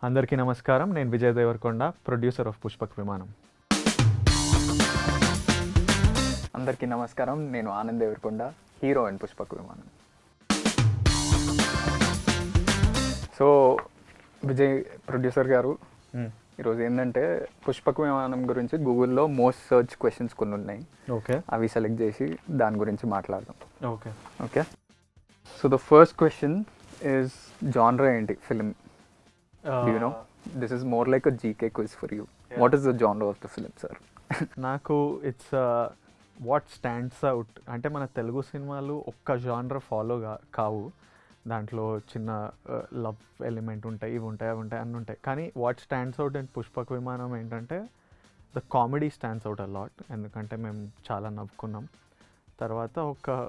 అందరికీ నమస్కారం. నేను విజయ్ దేవరకొండ, ప్రొడ్యూసర్ ఆఫ్ పుష్పక్ విమానం. అందరికీ నమస్కారం. నేను ఆనంద్ దేవరకొండ, హీరో అండ్ పుష్పక్ విమానం. సో విజయ్ ప్రొడ్యూసర్ గారు, ఈరోజు ఏంటంటే పుష్పక్ విమానం గురించి గూగుల్లో మోస్ట్ సర్చ్ క్వశ్చన్స్ కొన్ని ఉన్నాయి. ఓకే, అవి సెలెక్ట్ చేసి దాని గురించి మాట్లాడదాం. Okay okay. So the first question is genre ఏంటి film? Do you know? This is more like a GK quiz for you. Yeah. What is the genre of the film, sir? నాకు it's what stands out అంటే మన తెలుగు సినిమాలు ఒక్క genre follow కావు. దాంట్లో చిన్న love element ఉంటాయి, ఇవి ఉంటాయి, అవి ఉంటాయి, అన్నీ ఉంటాయి. కానీ what stands out and Pushpak Vimanam ఏంటంటే the comedy stands out a lot. ఎందుకంటే మేము చాలా నవ్వుకున్నాం. తర్వాత ఒక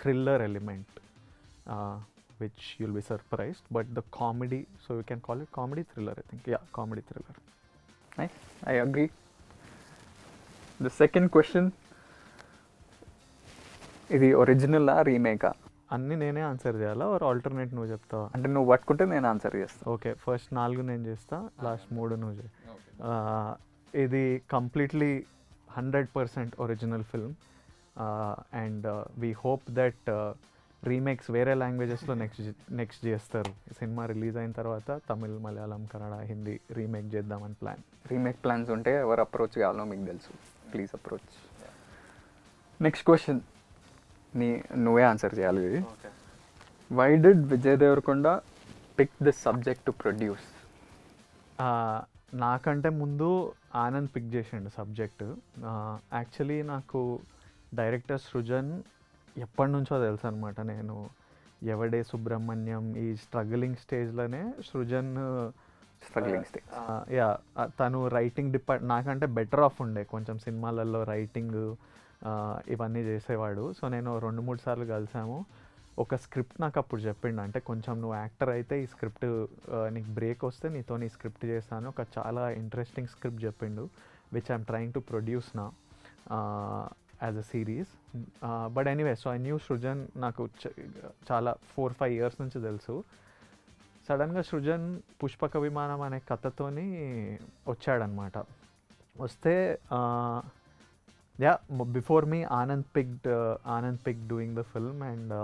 thriller element which you'll be surprised, but the comedy, so you can call it comedy thriller, I think. Yeah, comedy thriller. Nice, I agree. The second question, ఇది original రీమేకా? అన్నీ నేనే answer చేయాలా ఆర్ ఆల్టర్నేట్ నువ్వు చెప్తావా? అంటే నువ్వు పట్టుకుంటే నేను ఆన్సర్ చేస్తాను. ఓకే, ఫస్ట్ 4 నేను చేస్తా, లాస్ట్ 3 నువ్వు చేయి. ఇది completely 100% original film and we hope that remakes వేరే లాంగ్వేజెస్లో నెక్స్ట్ చేస్తారు. సినిమా రిలీజ్ అయిన తర్వాత తమిళ్, మలయాళం, కన్నడ, హిందీ రీమేక్ చేద్దామని ప్లాన్. రీమేక్ ప్లాన్స్ ఉంటే ఎవరు అప్రోచ్ కావాలో మీకు తెలుసు, ప్లీజ్ అప్రోచ్. నెక్స్ట్ క్వశ్చన్ నువ్వే ఆన్సర్ చేయాలి. Why did Vijay Deverakonda pick this subject to produce? నాకంటే ముందు ఆనంద్ పిక్ చేసిండు సబ్జెక్టు. యాక్చువల్లీ నాకు డైరెక్టర్ సృజన్ ఎప్పటి నుంచో తెలుసు అనమాట. నేను ఎవడే సుబ్రహ్మణ్యం ఈ స్ట్రగ్లింగ్ స్టేజ్లోనే సృజన్ స్ట్రగ్లింగ్ స్టేజ్, యా, తను రైటింగ్ నాకంటే బెటర్ ఆఫ్ ఉండే కొంచెం సినిమాలలో రైటింగ్ ఇవన్నీ చేసేవాడు. సో నేను 2-3 సార్లు కలిసాము. ఒక స్క్రిప్ట్ నాకు అప్పుడు చెప్పిండు, అంటే కొంచెం నువ్వు యాక్టర్ అయితే ఈ స్క్రిప్ట్ నీకు బ్రేక్ వస్తే నీతో నీ స్క్రిప్ట్ చేస్తాను. ఒక చాలా ఇంట్రెస్టింగ్ స్క్రిప్ట్ చెప్పిండు, which I'm trying to produce నా as a series. But anyway, so I knew Srujan. నాకు చాలా 4-5 ఇయర్స్ నుంచి తెలుసు. సడన్గా సృజన్ పుష్పక విమానం అనే కథతోని వచ్చాడనమాట. వస్తే yeah, before me Anand picked doing the film and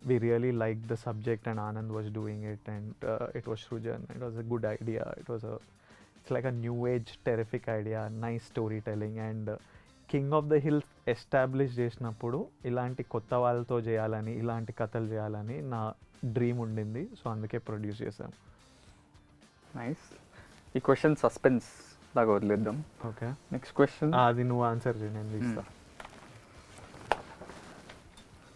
we really liked the subject and Anand was doing it and it was Srujan. It was a good idea. It's like a new age terrific idea, nice storytelling and king of the hills establish చేసినప్పుడు ఇలాంటి కొత్త వాళ్ళతో చేయాలని, ఇలాంటి కథలు చేయాలని నా dream ఉండింది. సో అందుకే ప్రొడ్యూస్ చేశాం. నైస్. ఈ క్వశ్చన్ సస్పెన్స్ లాగా వదిలేద్దాం. ఓకే, నెక్స్ట్ క్వశ్చన్ అది నువ్వు ఆన్సర్ చేయి, నేను తీస్తా.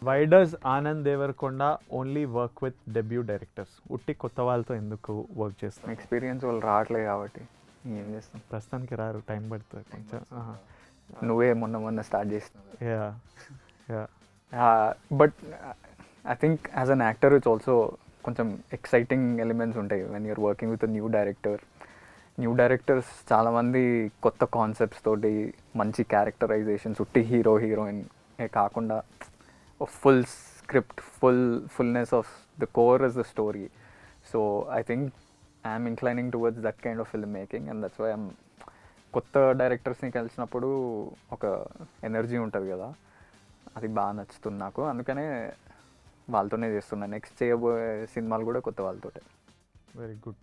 Why does Anand Deverakonda only work with debut directors? ఉట్టి కొత్త వాళ్ళతో ఎందుకు వర్క్ చేస్తాం? ఎక్స్పీరియన్స్ వాళ్ళు రావట్లేదు కాబట్టి ఏం చేస్తాం. ప్రస్తుతానికి రారు, టైం పడుతుంది కొంచెం. నువ్వే మొన్న స్టార్ట్ చేస్తున్నావు. Yeah yeah, but I think as an actor it's also కొంచెం ఎక్సైటింగ్ ఎలిమెంట్స్ ఉంటాయి when you're working with new director. New directors చాలామంది కొత్త కాన్సెప్ట్స్ తోటి, మంచి క్యారెక్టరైజేషన్స్, ఉట్టి హీరోయిన్ కాకుండా full script, fullness of the core is the story. So I think I'm inclining towards that kind of filmmaking and that's why I'm. కొత్త డైరెక్టర్స్ని కలిసినప్పుడు ఒక ఎనర్జీ ఉంటుంది కదా, అది బాగా నచ్చుతుంది నాకు. అందుకనే వాళ్ళతోనే చేస్తున్నా. నెక్స్ట్ చేయబోయే సినిమాలు కూడా కొత్త వాళ్ళతోటే. Very good.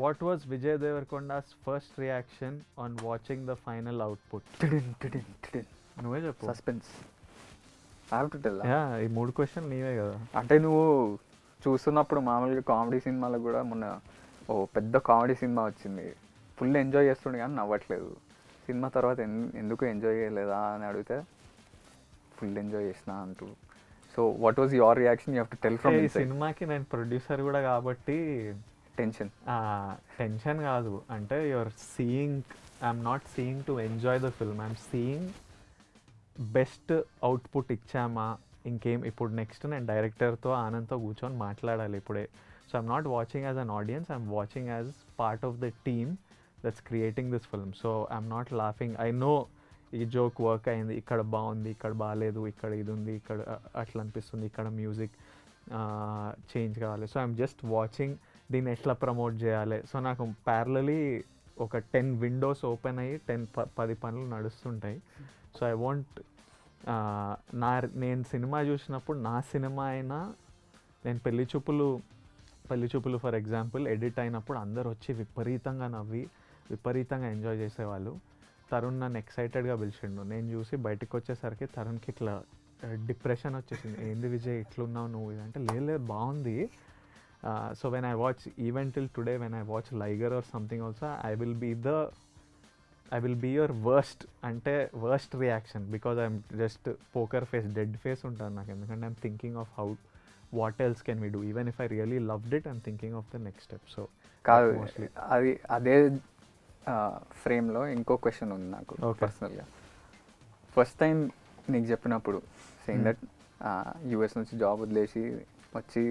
What was Vijay Deverakonda's first reaction on watching the final output? నువ్వే చెప్పు. Suspense. I have to tell. Yeah, ఈ 3 క్వశ్చన్ నీవే కదా. అంటే నువ్వు చూస్తున్నప్పుడు మామూలుగా కామెడీ సినిమాలకు కూడా మొన్న పెద్ద కామెడీ సినిమా వచ్చింది, ఫుల్ ఎంజాయ్ చేస్తుండే కానీ నవ్వట్లేదు. సినిమా తర్వాత ఎందుకు ఎంజాయ్ చేయలేదా అని అడిగితే ఫుల్ ఎంజాయ్ చేసిన అంటూ. So what was your reaction? You have to tell from. ఈ సినిమాకి నేను ప్రొడ్యూసర్ కూడా కాబట్టి టెన్షన్ కాదు. అంటే your seeing, I'm not seeing to enjoy the film, I'm seeing best output ఇచ్చామా, ఇంకేం. ఇప్పుడు నెక్స్ట్ నేను డైరెక్టర్తో ఆనంద్తో కూర్చొని మాట్లాడాలి ఇప్పుడే. So I'm not watching as an audience, I'm watching as part of the team that's creating this film. So I'm not laughing. I know ఈ joke work అయింది, ఇక్కడ బాగుంది, ఇక్కడ బాగాలేదు, ఇక్కడ ఇది ఉంది, ఇక్కడ అట్లా అనిపిస్తుంది, ఇక్కడ మ్యూజిక్. చేంజ్ కావాలి. సో ఐఎమ్ జస్ట్ వాచింగ్ దీన్ని ఎట్లా ప్రమోట్ చేయాలి. సో నాకు ప్యారలీ ఒక 10 విండోస్ ఓపెన్ అయ్యి 10 పనులు నడుస్తుంటాయి. సో ఐ వాంట్ నేను సినిమా చూసినప్పుడు నా సినిమా అయినా నేను పెళ్లి చూపులు ఫర్ ఎగ్జాంపుల్ ఎడిట్ అయినప్పుడు అందరు వచ్చి విపరీతంగా నవ్వి విపరీతంగా ఎంజాయ్ చేసేవాళ్ళు. తరుణ్ నన్ను ఎక్సైటెడ్గా పిలిచిండు. నేను చూసి బయటకు వచ్చేసరికి తరుణ్కి ఇట్లా డిప్రెషన్ వచ్చేసింది. ఏంది విజయ్ ఇట్లున్నావు నువ్వు ఇదంటే, లేదు బాగుంది. So when I watch even till today when I watch Liger or something also I will be your worst reaction because I'm just poker face, dead face ఉంటాను నాకు. ఎందుకంటే I'm thinking of how what else can we do. Even if I really loved it I'm thinking of the next step. So కాదు, అదే ఫ్రేమ్లో ఇంకో question ఉంది నాకు పర్సనల్గా. ఫస్ట్ టైం నీకు చెప్పినప్పుడు సేయింగ్ దట్ యూఎస్ నుంచి జాబ్ వదిలేసి వచ్చి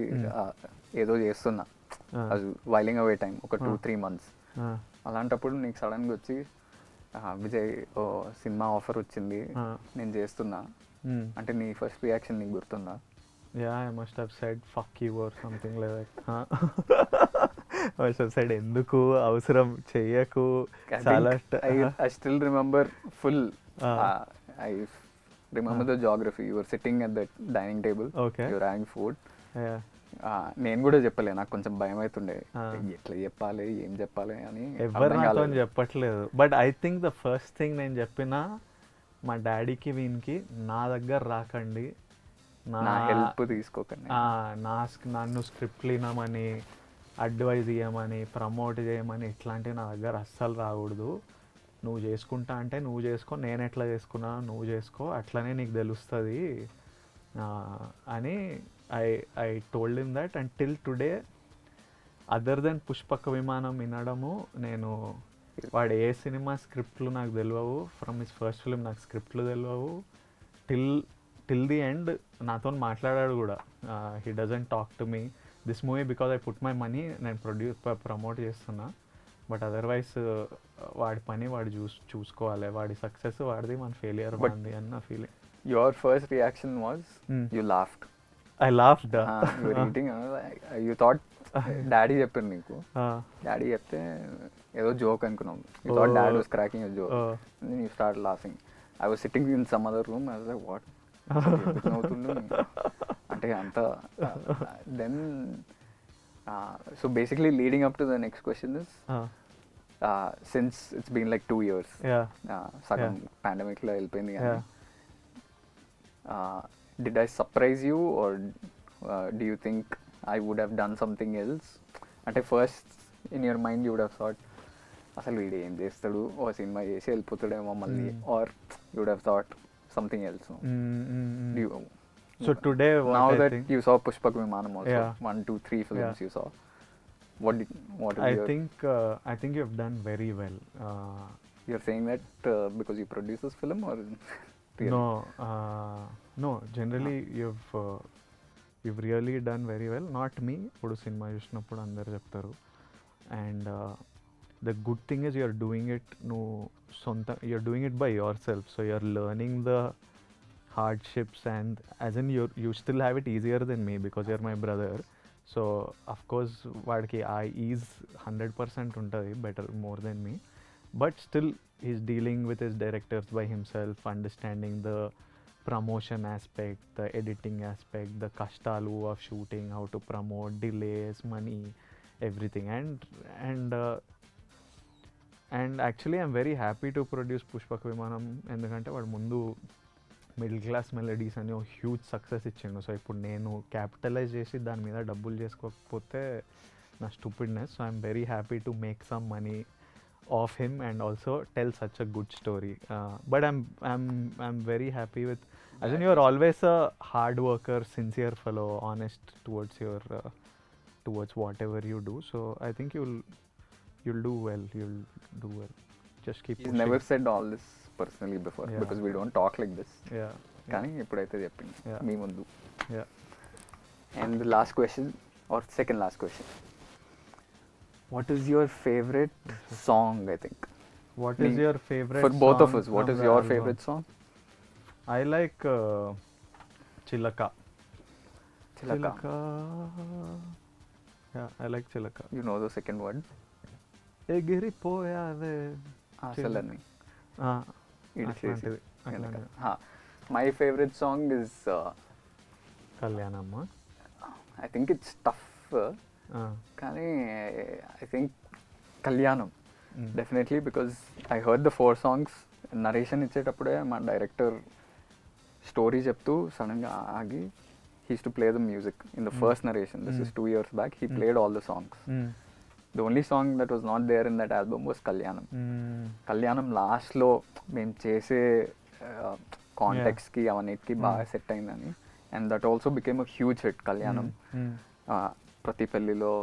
ఏదో చేస్తున్నా, అది వైలింగ్ అవే టైం ఒక 2-3 months. అలాంటప్పుడు నీకు సడన్గా వచ్చి విజయ్ ఓ సినిమా ఆఫర్ వచ్చింది నేను చేస్తున్నా అంటే నీ ఫస్ట్ రియాక్షన్ నీకు గుర్తుందా? Yeah, I must have said fuck you or something like that. I must have said ఎందుకు అవసరం చెయ్యకు. చాలా I still remember full. I remember the geography. You were sitting at the dining table. Okay. You were having food. Yeah. నేను కూడా చెప్పలే, నాకు కొంచెం భయం అవుతుండే ఎట్లా చెప్పాలి ఏం చెప్పాలి అని. ఎవరు నాతో చెప్పట్లేదు. But I think the first thing నేను చెప్పిన మా డాడీకి వీనికి నా దగ్గర రాకండి, నా హెల్ప్ తీసుకోకండి, నన్ను స్క్రిప్ట్లు వినమని అడ్వైజ్ ఇవ్వమని ప్రమోట్ చేయమని ఇట్లాంటివి నా దగ్గర అస్సలు రాకూడదు. నువ్వు చేసుకుంటా అంటే నువ్వు చేసుకో, నేను ఎట్లా చేసుకున్నా నువ్వు చేసుకో, అట్లనే నీకు తెలుస్తుంది అని I told him that. And till today other then Pushpaka Vimanam వినడము, నేను వాడు ఏ సినిమా స్క్రిప్ట్లు నాకు తెలియవు, ఫ్రమ్ హిస్ ఫస్ట్ ఫిల్మ్ నాకు స్క్రిప్ట్లు తెలియవు. టిల్ ది ఎండ్ నాతో మాట్లాడాడు కూడా. He doesn't talk to me this movie because I put my money, నేను ప్రమోట్ చేస్తున్నా. బట్ అదర్వైజ్ వాడి పని వాడు చూసుకోవాలి, వాడి సక్సెస్ వాడిది, మన ఫెయిలియర్ వాడిది అన్న feeling. Your first reaction was you laughed. I laughed. You thought daddy చెప్పారు నీకు, డాడీ చెప్తే ఏదో జోక్ అనుకున్నాం. You thought daddy was cracking a joke, then you start laughing. I was sitting in some other room. I was like what అవుతుండు అంటే అంత. Then so basically leading up to the next question is, since it's been like 2 years, సగం pandemic లో వెళ్ళిపోయింది కానీ, did I surprise you or do you think I would have done something else? అంటే first in your mind you would have thought అసలు వీడు ఏం చేస్తాడు, ఓ cinema చేసి వెళ్ళిపోతాడేమో మళ్ళీ, or you would have thought something else. So today now that you saw Pushpak Vimanam also, 1, 2, 3 films you saw, what is I think you have done very well. You're saying that because you produced this film or really? No, generally you've really done very well. Not me, ఇప్పుడు cinema చూసినప్పుడు అందరు చెప్తారు. And the good thing is you're doing it by yourself, so you're learning the hardships, and as in you still have it easier than me because you're my brother. So of course వాడికి ఆ is 100% ఉంటుంది, better more than me, but still he's dealing with his directors by himself, understanding the promotion aspect, the editing aspect, the kashtalu of shooting, how to promote, delays, money, everything. And actually I'm very happy to produce Pushpak Vimanam ఎందుకంటే వాడు ముందు middle class melodies అని ఒక huge success ఇచ్చిండు. So ఇప్పుడు నేను capitalise చేసి దాని మీద డబ్బులు చేసుకోకపోతే నా stupidness. So I'm very happy to make some money of him and also tell such a good story. But I'm very happy with, as in you're always a hard worker, sincere fellow, honest towards towards whatever you do. So I think you'll do well. Just keep pushing. He's never said all this personally before, because we don't talk like this. Yeah. కానీ ఎప్పుడైతే చెప్పింది మీ ముందు. Yeah. And the last question, or second last question, what is your favorite song? I think what is your favorite for both song of us, what from is the your album? favorite song? I like Chilaka. Chilaka. I like Chilaka. You know the second word? ఎగిరిపోయావే అసలని. అట్లాంటిది అట్లాంటిది. My favorite song is, కళ్యాణమ్మ. I think it's tough, కానీ I think Kalyanam definitely, because I heard the 4 songs. Narration ఇచ్చేటప్పుడే మా director story చెప్తూ సడన్గా ఆగి he's to play the music in the first narration. This is 2 years back. He played all the songs. The only song that was not there in that album was కళ్యాణం. కళ్యాణం లాస్ట్లో మేము చేసే కాంటెక్స్కి అవన్నిటికి బాగా set అయిందని, and that also became a huge hit. కళ్యాణం ప్రతి పెళ్ళిలో,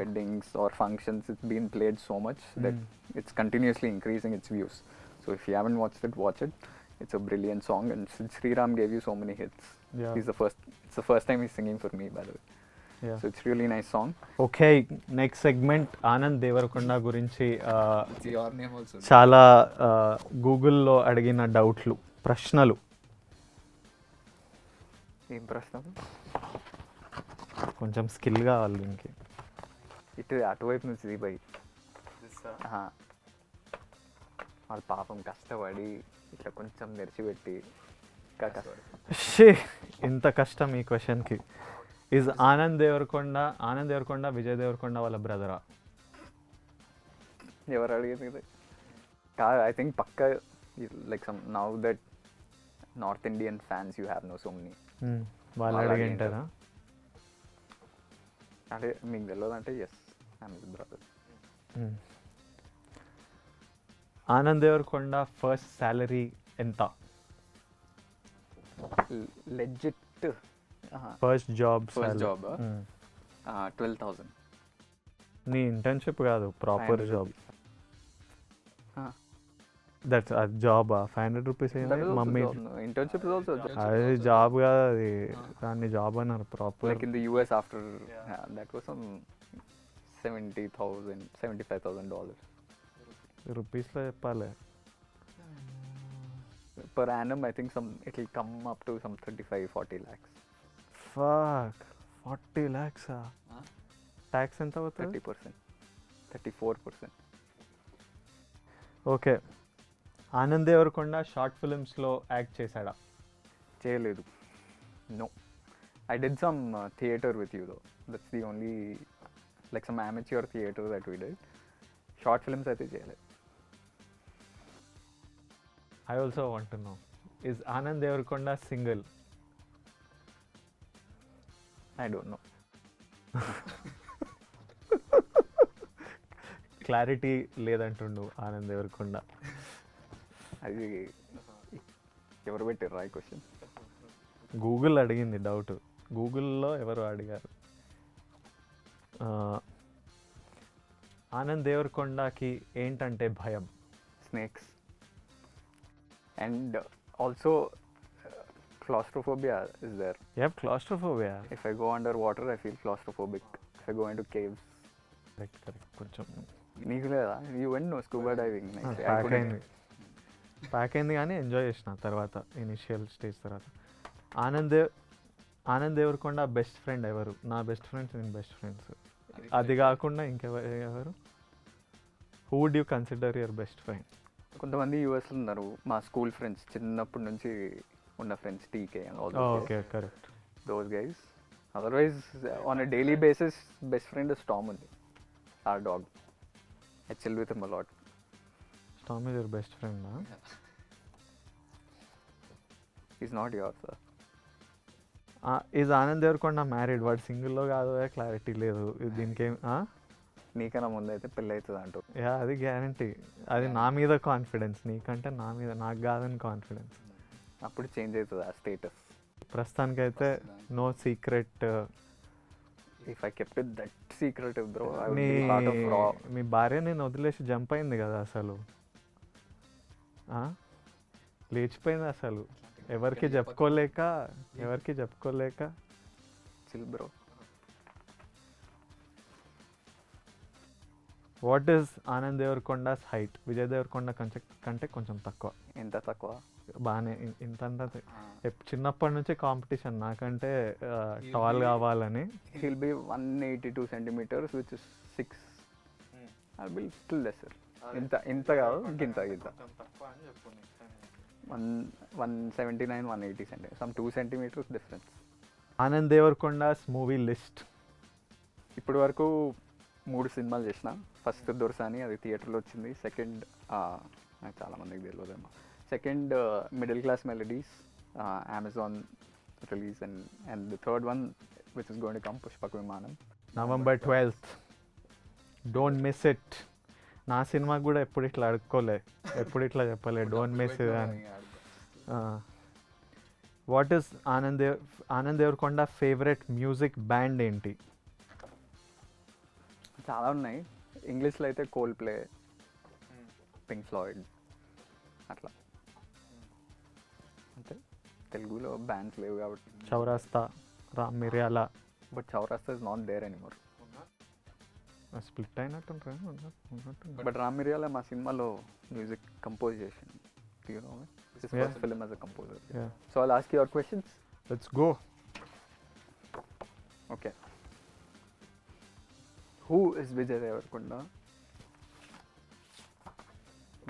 weddings or functions, it's been played so much that it's continuously increasing its views. So if you haven't watched it, watch it. It's a brilliant song, and Sriram gave you so many hits. Yeah. It's the first time he's singing for me, by the way. Yeah. So it's really nice song. ఓకే, next segment Anand Deverakonda గురించి It's your name also. చాలా గూగుల్లో అడిగిన డౌట్లు, ప్రశ్నలు. ఏం ప్రశ్న? కొంచెం స్కిల్ కావాలి దీనికి. ఇటు అటువైపు నుంచి దిగిపోయి This, వాళ్ళ పాపం కష్టపడి ఇట్లా కొంచెం తెరిచిపెట్టి ఇంకా షే, ఇంత కష్టం ఈ క్వశ్చన్కి. ఈజ్ ఆనంద్ దేవరకొండ విజయ్ దేవరకొండ వాళ్ళ బ్రదరా? ఎవరు అడిగేది ఇది? కాదు, ఐ థింక్ పక్క like some now that north Indian fans you have no so many. వాళ్ళు వాళ్ళు అడిగింటారా? అంటే మీకు తెలియదు అంటే yes, I'm his brother. Anand Deverakonda first salary ఎంత? Legit first job. First job, 12,000. నీ ఇంటర్న్షిప్ కాదు, proper job. That's job. 500 rupees అయింది మమ్మీ. ఇంటర్న్షిప్ ఇస్ ఆల్సో అది జాబ్ కాదు, అది దాన్ని జాబ్ అన్నారు proper. Like in the US after that was some $75,000 రూపీస్లో చెప్పాలి. per annum. I think it will come up to some 35-40 lakhs. Fuck, 40 lakhs. Tax ఎంత అవుతుంది? 30%, 34%. ఓకే, ఆనంద్ దేవరకొండ షార్ట్ ఫిల్మ్స్లో యాక్ట్ చేశాడా? చేయలేదు. No, I did some theatre with you though. That's the only like some amateur theatre that we did. Short films అయితే చేయలేదు. I also want to know, is Anand Devarkonda single? I don't know. Clarity లేదంటుండు ఆనంద్ దేవరకొండ. అది ఎవరు పెట్టారు ఈ question? Google అడిగింది doubt. గూగుల్లో ఎవరు అడిగారు. ఆనంద్ దేవరకొండకి ఏంటంటే భయం? Snakes. And also claustrophobia is there. You have claustrophobia? If I go underwater, I feel claustrophobic. If I go into caves. Correct. కొంచెం నీకు లేదా? You went no scuba diving. Pack అయింది కానీ ఎంజాయ్ చేసిన తర్వాత, ఇనిషియల్ స్టేజ్ తర్వాత. Anand Devarakonda best friend ఎవరు? నా బెస్ట్ ఫ్రెండ్స్, నేను బెస్ట్ ఫ్రెండ్స్. అది కాకుండా ఇంకెవరు? Who would you consider your best friend? కొంతమంది యూఎస్లో ఉన్నారు, మా స్కూల్ ఫ్రెండ్స్, చిన్నప్పటి నుంచి ఉన్న friends, TK and all okay, correct. Those guys. Otherwise on a daily basis best friend is Tom ఉంది, our dog. I chill with him a lot. Tom is your best friend? Is not your sir. Is Anand Deverakonda married? వాడు సింగిల్లో కాదు, clarity లేదు దీనికేం. నీకన్నా ముందు అయితే పెళ్ళి అవుతుంది అంటూ. యా, అది గ్యారంటీ. అది నా మీద కాన్ఫిడెన్స్, నీకంటే నా మీద, నాకు కాదని కాన్ఫిడెన్స్. అప్పుడు చేంజ్ అవుతుంది ఆ స్టేటస్. ప్రస్తుతానికైతే no secret. If I kept it that secret bro, I would be lot of raw. మీ భార్య నేను వదిలేసి జంప్ అయింది కదా అసలు, లేచిపోయింది అసలు, ఎవరికి చెప్పుకోలేక. Chill bro. What is Anand Deverakonda's height? Vijay Deverakonda కంటే కొంచెం తక్కువ. ఎంత తక్కువ? బాగానే ఇంత చిన్నప్పటి నుంచి కాంపిటీషన్ నాకంటే టాల్ కావాలని. He'll be 182 centimeters, which is 6. I'll be little lesser. ఇంత కాదు, గింత 179, 180 centimeters, some 2 centimeters difference. Anand Devarakonda's movie list. ఇప్పటి వరకు 3 సినిమాలు చేసిన. ఫస్ట్ దొరసాని, అది థియేటర్లో వచ్చింది. సెకండ్ నాకు చాలామందికి తెలియదేమో. Second middle class melodies, Amazon release. And the third one which is going to come, Pushpaka Vimanam, November 12th. Don't miss it. నా సినిమాకి కూడా ఎప్పుడు ఇట్లా అడుక్కోలే, ఎప్పుడు ఇట్లా చెప్పలే డోంట్ మిస్ ఇట్ అని. What is Anand Deverakonda favourite music band ఏంటి? చాలా ఉన్నాయి. ఇంగ్లీష్లో అయితే కోల్ ప్లే, పింక్ ఫ్లాయిడ్, అట్లా. అంటే తెలుగులో బ్యాండ్స్ లేవు కాబట్టి. Chowrasta, Ram Miryala. But Chowrasta is not there anymore. Split అయినట్టు. బట్ రామ్ మిర్యాల మా సినిమాలో మ్యూజిక్ కంపోజ్ చేసింది. You know, his first film as a composer. Yeah. So I'll ask you your questions. Let's go. Okay. Who is Vijay Devarkonda?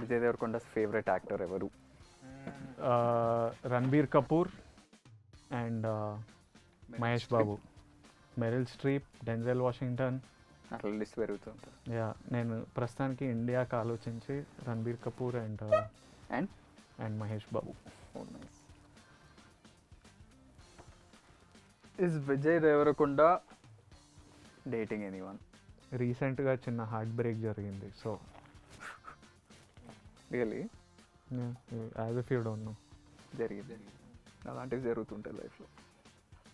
Vijay Devarkonda's favorite actor ever? Ranbir Kapoor and Mahesh Babu. Meryl Streep, Denzel Washington. అట్లా list పెరుగుతుంటారు. Yeah, నేను ప్రస్తుతానికి ఇండియాకి ఆలోచించి Ranbir Kapoor and Mahesh Babu. Oh, nice. Is Vijay Devarkonda dating anyone? రీసెంట్గా చిన్న heart break జరిగింది. So Really? As if you don't know. జరిగింది. అలాంటివి జరుగుతుంటాయి లైఫ్లో.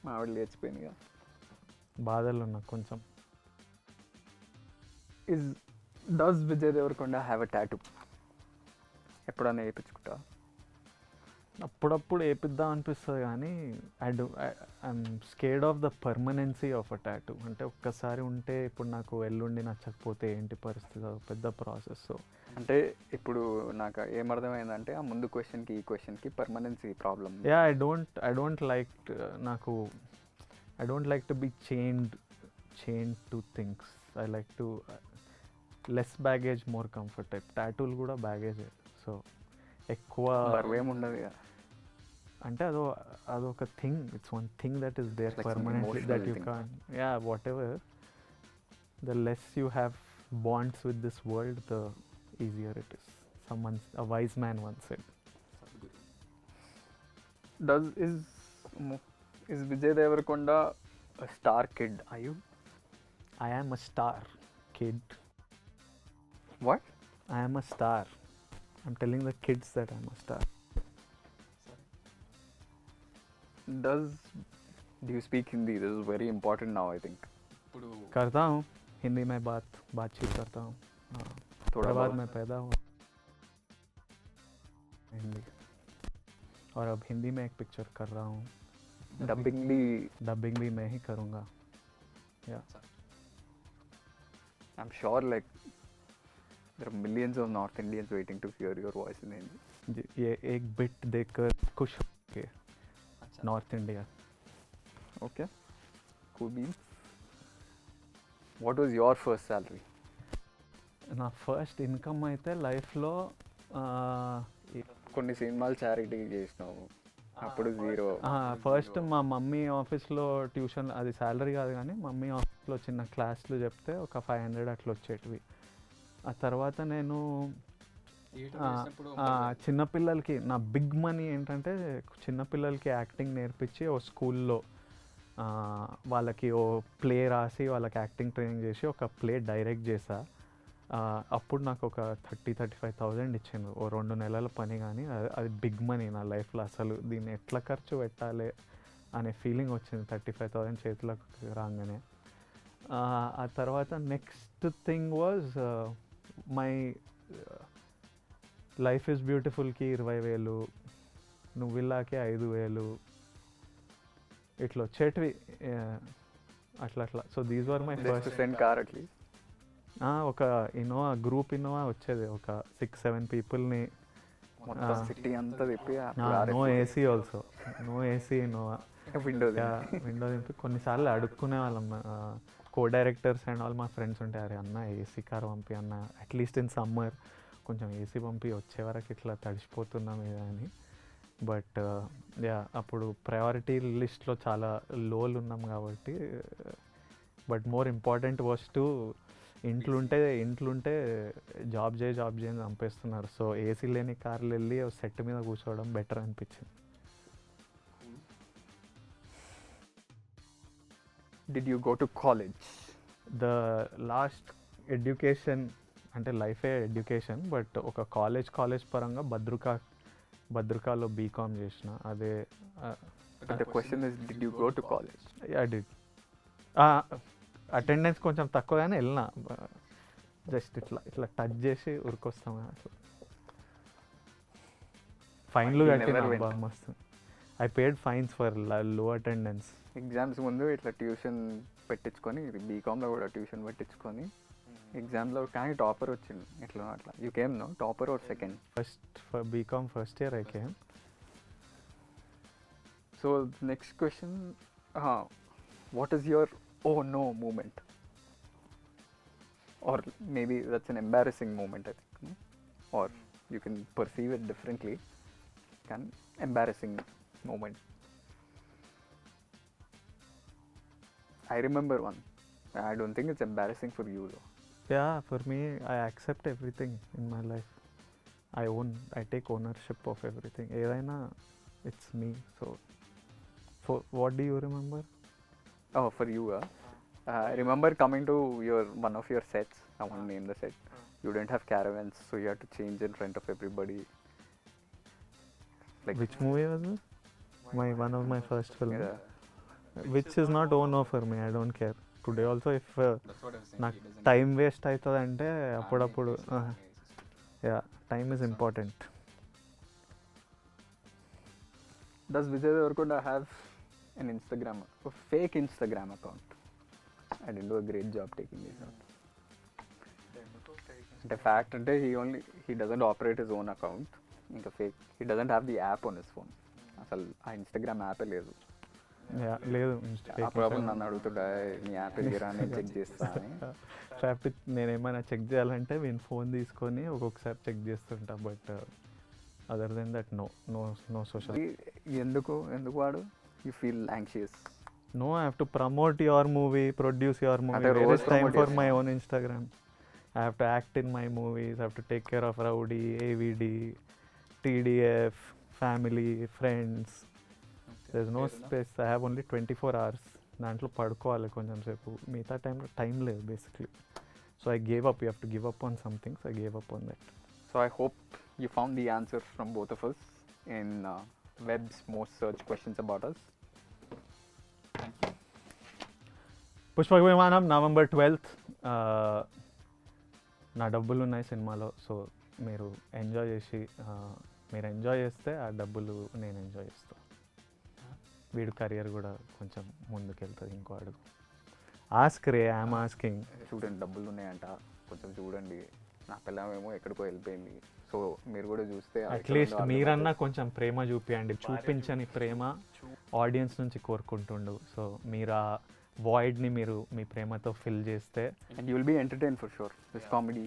మా ఆవిడ లేచిపోయింది కదా. బాధలు ఉన్నా కొంచెం. Does Vijay Devarkonda have a tattoo? ఎప్పుడన్నా వేయించుకుంటా? అప్పుడప్పుడు వేపిద్దాం అనిపిస్తుంది కానీ I'm scared of the permanency of a tattoo. అంటే ఒక్కసారి ఉంటే ఇప్పుడు నాకు ఎల్లుండి నచ్చకపోతే ఏంటి పరిస్థితి, పెద్ద ప్రాసెస్. సో అంటే ఇప్పుడు నాకు ఏమర్థమైందంటే ఆ ముందు క్వశ్చన్కి ఈ క్వశ్చన్కి permanency problem. Yeah, I don't like to be chained to things. I like to less baggage, more comfort type. టాటూలు కూడా బ్యాగేజే. సో ఎక్కువ ఏముండదు అంటే అదొక thing. It's one thing that is there permanently that you can. Yeah, whatever. The less you have bonds with this world, the easier it is. a wise man once said. Is Vijay Devarkonda a star kid? Are you? I am a star kid. What? I am a star. I'm telling the kids that I'm a star. Do you speak Hindi? This is very important now, I think. करता हूँ हिंदी में बातचीत करता हूँ. थोड़ा बाद मैं पैदा हुआ हिंदी, और अब हिंदी में एक पिक्चर कर रहा हूँ. डबिंग भी मैं ही करूँगा. या I'm sure like there are millions of North Indians waiting to hear your voice in Hindi. ये एक बिट देखकर खुश के north India. Okay, cool beans. What was your first salary? నా ఫస్ట్ ఇన్కమ్ అయితే లైఫ్లో కొన్ని సినిమాలు చారిటీకి చేసినావు, అప్పుడు జీరో. ఫస్ట్ మా మమ్మీ ఆఫీస్లో ట్యూషన్, అది శాలరీ కాదు కానీ మమ్మీ ఆఫీస్లో చిన్న క్లాసులు చెప్తే ఒక 500 అట్లా వచ్చేటివి. ఆ తర్వాత నేను చిన్నపిల్లలకి నా బిగ్ మనీ ఏంటంటే చిన్నపిల్లలకి యాక్టింగ్ నేర్పించి ఓ స్కూల్లో వాళ్ళకి ఓ ప్లే రాసి వాళ్ళకి యాక్టింగ్ ట్రైనింగ్ చేసి ఒక ప్లే డైరెక్ట్ చేశా. అప్పుడు నాకు ఒక 35,000 ఇచ్చింది ఓ 2 నెలల పని. కానీ అది బిగ్ మనీ నా లైఫ్లో. అసలు దీన్ని ఎట్లా ఖర్చు పెట్టాలి అనే ఫీలింగ్ వచ్చింది 35,000 చేతులకు రాగానే. ఆ తర్వాత next thing was my life is బ్యూటిఫుల్కి 20,000, నువ్విల్లాకి 5,000 ఇట్లా వచ్చేటివి అట్లా. So these were my first. Car at least ఒక ఇన్నోవా ఇన్నోవా వచ్చేది ఒక 6-7 పీపుల్ని. మొత్తం సిటీ అంతా తిప్పి no AC also, no AC Innova. Window window దింపి కొన్నిసార్లు అడుక్కునే వాళ్ళం, కో డైరెక్టర్స్ అండ్ ఆల్ మా ఫ్రెండ్స్ ఉంటే, అరే అన్న ఏసీ కార్ పంపి అన్న, అట్లీస్ట్ ఇన్ సమ్మర్ కొంచెం ఏసీ పంపి, వచ్చే వరకు ఇట్లా తడిసిపోతున్నాం ఇది అని. బట్ యా అప్పుడు ప్రయారిటీ లిస్ట్లో చాలా లోలు ఉన్నాం కాబట్టి. But more important was to ఇంట్లుంటే జాబ్ చేయని చంపేస్తున్నారు. సో ఏసీ లేని కార్లు వెళ్ళి సెట్ మీద కూర్చోవడం బెటర్ అనిపించింది. Did you go to college? The last education అంటే లైఫే ఎడ్యుకేషన్, బట్ ఒక కాలేజ్ పరంగా భద్రకాలో బీకామ్ చేసిన. అదే the question is did you go to college? I did. Attendance కొంచెం తక్కువగానే వెళ్ళిన, జస్ట్ ఇట్లా టచ్ చేసి ఉరికొస్తాం అట్లా. ఫైన్లు కట్టిన మస్తు. ఐ పేడ్ ఫైన్స్ ఫర్ లో అటెండెన్స్. ఎగ్జామ్స్ ముందు ఇట్లా ట్యూషన్ పెట్టించుకొని, బీకామ్లో కూడా ట్యూషన్ పెట్టించుకొని ఎగ్జామ్లో కానీ టాపర్ వచ్చిండు ఎట్లా అట్లా. You came no topper or second? For BCom first year I came. So next question, what is your oh no moment, or maybe that's an embarrassing moment, I think, no? Or you can perceive it differently. Embarrassing moment. I remember one. I don't think it's embarrassing for you though. Yeah, for me, I accept everything in my life. I take ownership of everything. Edaina, it's me. So what do you remember? Oh, for you, I remember coming to one of your sets. I won't name the set. You didn't have caravans, so you had to change in front of everybody. Like, which movie was it? One of my first film. Yeah. Which is not no for me. I don't care. Today also, if That's what I was saying. నాకు He doesn't time waste అవుతుంది అంటే అప్పుడప్పుడు yeah time is important. Does Vijay Devarkonda have an Instagram, a fake Instagram account? I didn't do a great job taking this out. The fact that he doesn't operate his own account. ఇంకా fake. He doesn't have the app on his phone. అసలు ఆ Instagram యాపే లేదు. లేదు. అప్పుడప్పుడు నన్ను అడుగుతుంటా, నీ app ఎదిరా నేను చెక్ చేస్తా అని. ట్రాఫిక్ నేను ఏమైనా చెక్ చేయాలంటే నేను ఫోన్ తీసుకొని ఒక్కొక్కసారి చెక్ చేస్తుంటా. But other than that no social. ఎందుకు వాడు? You feel anxious? No, I have to promote your movie, produce your movie. అంటే There రోజు is time promote for చేస్తా. my own Instagram. I have to act in my movies. I have to take care of Rowdy, AVD, TDF, family, friends. There's no space. I have only 24 hours. దాంట్లో పడుకోవాలి కొంచెం సేపు, మిగతా టైంలో time లేదు basically. So I gave up. You have to give up on something. So I gave up on that. So I hope you found the answers from both of us in web's most searched questions about us. Pushpaka Vimanam November 12th. నా డబ్బులు ఉన్నాయి సినిమాలో. So మీరు enjoy చేస్తే ఆ డబ్బులు నేను enjoy చేస్తాను. వీడు కెరియర్ కూడా కొంచెం ముందుకెళ్తుంది ఇంకో అడుగు. Ask ray, I'm asking. చూడండి, డబ్బులు ఉన్నాయంట, కొంచెం చూడండి. నా పిల్లమేమో ఎక్కడికో వెళ్ళిపోయింది. సో మీరు కూడా చూస్తే అట్లీస్ట్ మీరన్నా కొంచెం ప్రేమ చూపించండి. చూపించని ప్రేమ ఆడియన్స్ నుంచి కోరుకుంటుండు. సో మీరు ఆ వాయిడ్ని మీరు మీ ప్రేమతో ఫిల్ చేస్తే, and you will be entertain for sure. This comedy,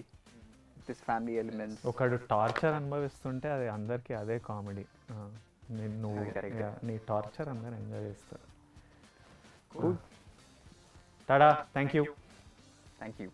this family elements. ఒకడు టార్చర్ అనుభవిస్తుంటే అది అందరికీ అదే కామెడీ. నువ్వు నీ టార్చర్ అందరు ఎంజాయ్ చేస్తారు. Tada, thank you. Thank you.